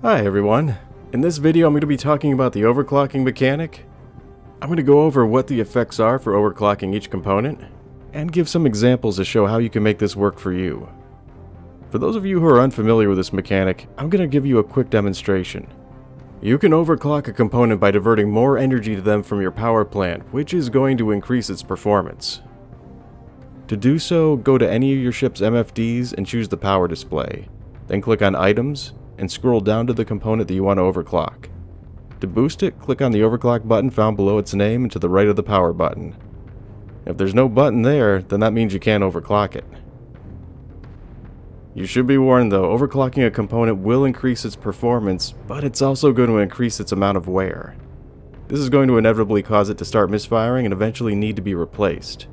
Hi everyone. In this video I'm going to be talking about the overclocking mechanic. I'm going to go over what the effects are for overclocking each component, and give some examples to show how you can make this work for you. For those of you who are unfamiliar with this mechanic, I'm going to give you a quick demonstration. You can overclock a component by diverting more energy to them from your power plant, which is going to increase its performance. To do so, go to any of your ship's MFDs and choose the power display. Then click on Items, and scroll down to the component that you want to overclock. To boost it, click on the overclock button found below its name and to the right of the power button. If there's no button there, then that means you can't overclock it. You should be warned though, overclocking a component will increase its performance, but it's also going to increase its amount of wear. This is going to inevitably cause it to start misfiring and eventually need to be replaced.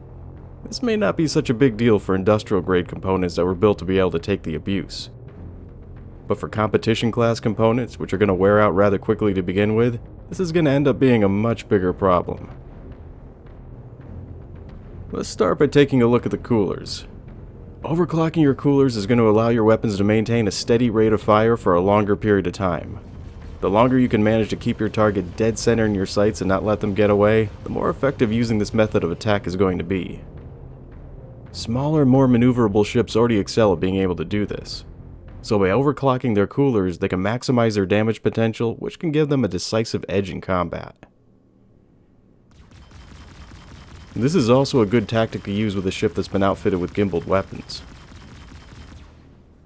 This may not be such a big deal for industrial grade components that were built to be able to take the abuse. But for competition class components, which are going to wear out rather quickly to begin with, this is going to end up being a much bigger problem. Let's start by taking a look at the coolers. Overclocking your coolers is going to allow your weapons to maintain a steady rate of fire for a longer period of time. The longer you can manage to keep your target dead center in your sights and not let them get away, the more effective using this method of attack is going to be. Smaller, more maneuverable ships already excel at being able to do this. So by overclocking their coolers, they can maximize their damage potential, which can give them a decisive edge in combat. This is also a good tactic to use with a ship that's been outfitted with gimbaled weapons.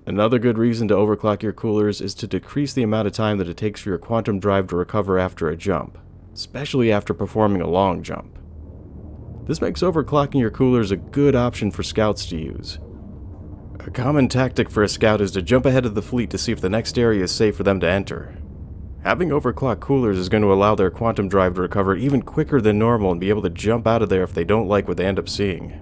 Another good reason to overclock your coolers is to decrease the amount of time that it takes for your quantum drive to recover after a jump, especially after performing a long jump. This makes overclocking your coolers a good option for scouts to use. A common tactic for a scout is to jump ahead of the fleet to see if the next area is safe for them to enter. Having overclocked coolers is going to allow their quantum drive to recover even quicker than normal and be able to jump out of there if they don't like what they end up seeing.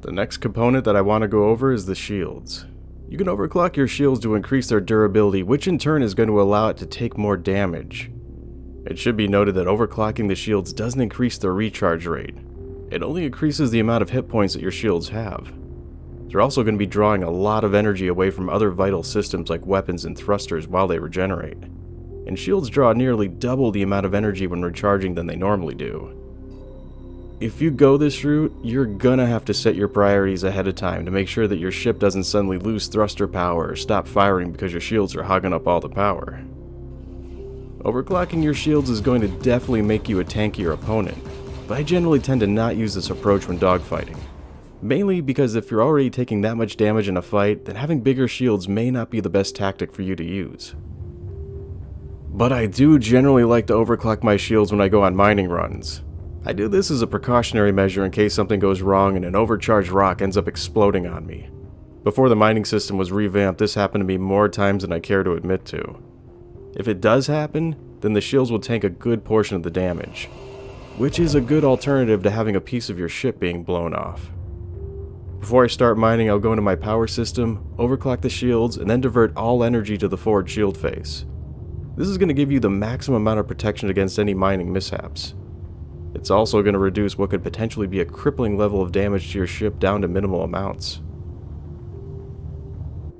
The next component that I want to go over is the shields. You can overclock your shields to increase their durability, which in turn is going to allow it to take more damage. It should be noted that overclocking the shields doesn't increase their recharge rate. It only increases the amount of hit points that your shields have. They're also going to be drawing a lot of energy away from other vital systems like weapons and thrusters while they regenerate. And shields draw nearly double the amount of energy when recharging than they normally do. If you go this route, you're gonna have to set your priorities ahead of time to make sure that your ship doesn't suddenly lose thruster power or stop firing because your shields are hogging up all the power. Overclocking your shields is going to definitely make you a tankier opponent, but I generally tend to not use this approach when dogfighting. Mainly because if you're already taking that much damage in a fight, then having bigger shields may not be the best tactic for you to use. But I do generally like to overclock my shields when I go on mining runs. I do this as a precautionary measure in case something goes wrong and an overcharged rock ends up exploding on me. Before the mining system was revamped, this happened to me more times than I care to admit to. If it does happen, then the shields will tank a good portion of the damage, which is a good alternative to having a piece of your ship being blown off. Before I start mining, I'll go into my power system, overclock the shields, and then divert all energy to the forward shield face. This is going to give you the maximum amount of protection against any mining mishaps. It's also going to reduce what could potentially be a crippling level of damage to your ship down to minimal amounts.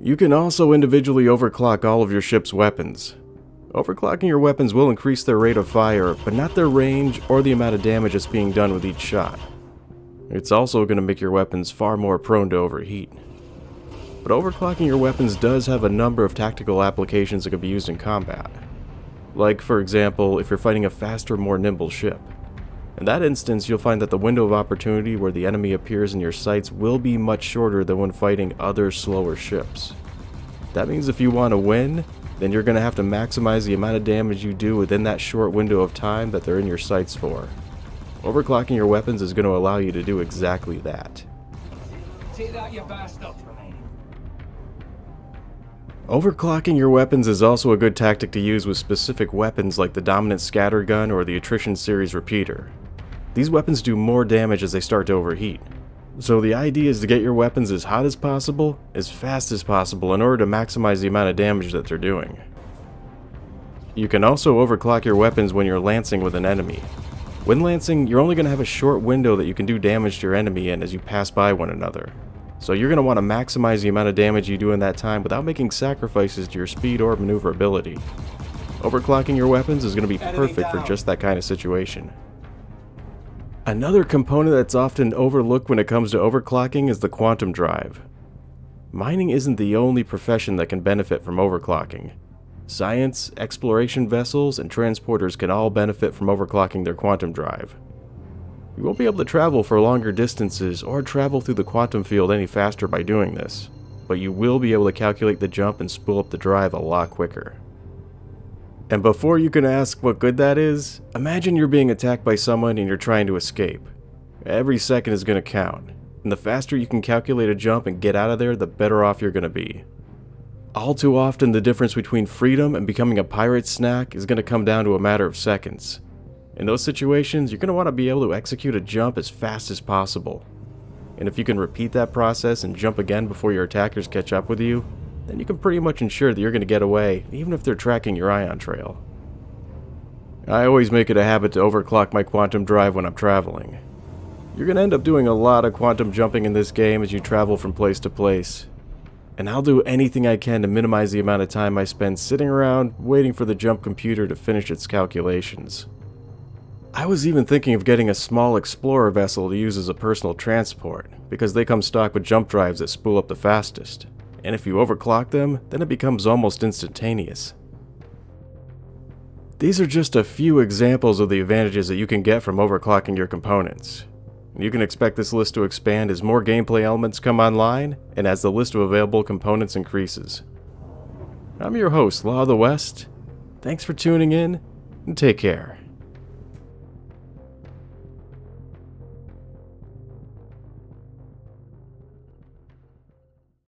You can also individually overclock all of your ship's weapons. Overclocking your weapons will increase their rate of fire, but not their range or the amount of damage that's being done with each shot. It's also going to make your weapons far more prone to overheat. But overclocking your weapons does have a number of tactical applications that can be used in combat. Like, for example, if you're fighting a faster, more nimble ship. In that instance, you'll find that the window of opportunity where the enemy appears in your sights will be much shorter than when fighting other slower ships. That means if you want to win, then you're going to have to maximize the amount of damage you do within that short window of time that they're in your sights for. Overclocking your weapons is going to allow you to do exactly that. Take that, you bastard. Overclocking your weapons is also a good tactic to use with specific weapons like the Dominant Scattergun or the Attrition Series Repeater. These weapons do more damage as they start to overheat. So the idea is to get your weapons as hot as possible, as fast as possible in order to maximize the amount of damage that they're doing. You can also overclock your weapons when you're lancing with an enemy. When lancing, you're only going to have a short window that you can do damage to your enemy in as you pass by one another. So you're going to want to maximize the amount of damage you do in that time without making sacrifices to your speed or maneuverability. Overclocking your weapons is going to be perfect for just that kind of situation. Another component that's often overlooked when it comes to overclocking is the quantum drive. Mining isn't the only profession that can benefit from overclocking. Science, exploration vessels, and transporters can all benefit from overclocking their quantum drive. You won't be able to travel for longer distances or travel through the quantum field any faster by doing this, but you will be able to calculate the jump and spool up the drive a lot quicker. And before you can ask what good that is, imagine you're being attacked by someone and you're trying to escape. Every second is going to count, and the faster you can calculate a jump and get out of there, the better off you're going to be. All too often, the difference between freedom and becoming a pirate snack is going to come down to a matter of seconds. In those situations, you're going to want to be able to execute a jump as fast as possible. And if you can repeat that process and jump again before your attackers catch up with you, then you can pretty much ensure that you're going to get away, even if they're tracking your ion trail. I always make it a habit to overclock my quantum drive when I'm traveling. You're going to end up doing a lot of quantum jumping in this game as you travel from place to place. And I'll do anything I can to minimize the amount of time I spend sitting around waiting for the jump computer to finish its calculations. I was even thinking of getting a small explorer vessel to use as a personal transport, because they come stocked with jump drives that spool up the fastest. And if you overclock them, then it becomes almost instantaneous. These are just a few examples of the advantages that you can get from overclocking your components. You can expect this list to expand as more gameplay elements come online and as the list of available components increases. I'm your host, Law of the West. Thanks for tuning in, and take care.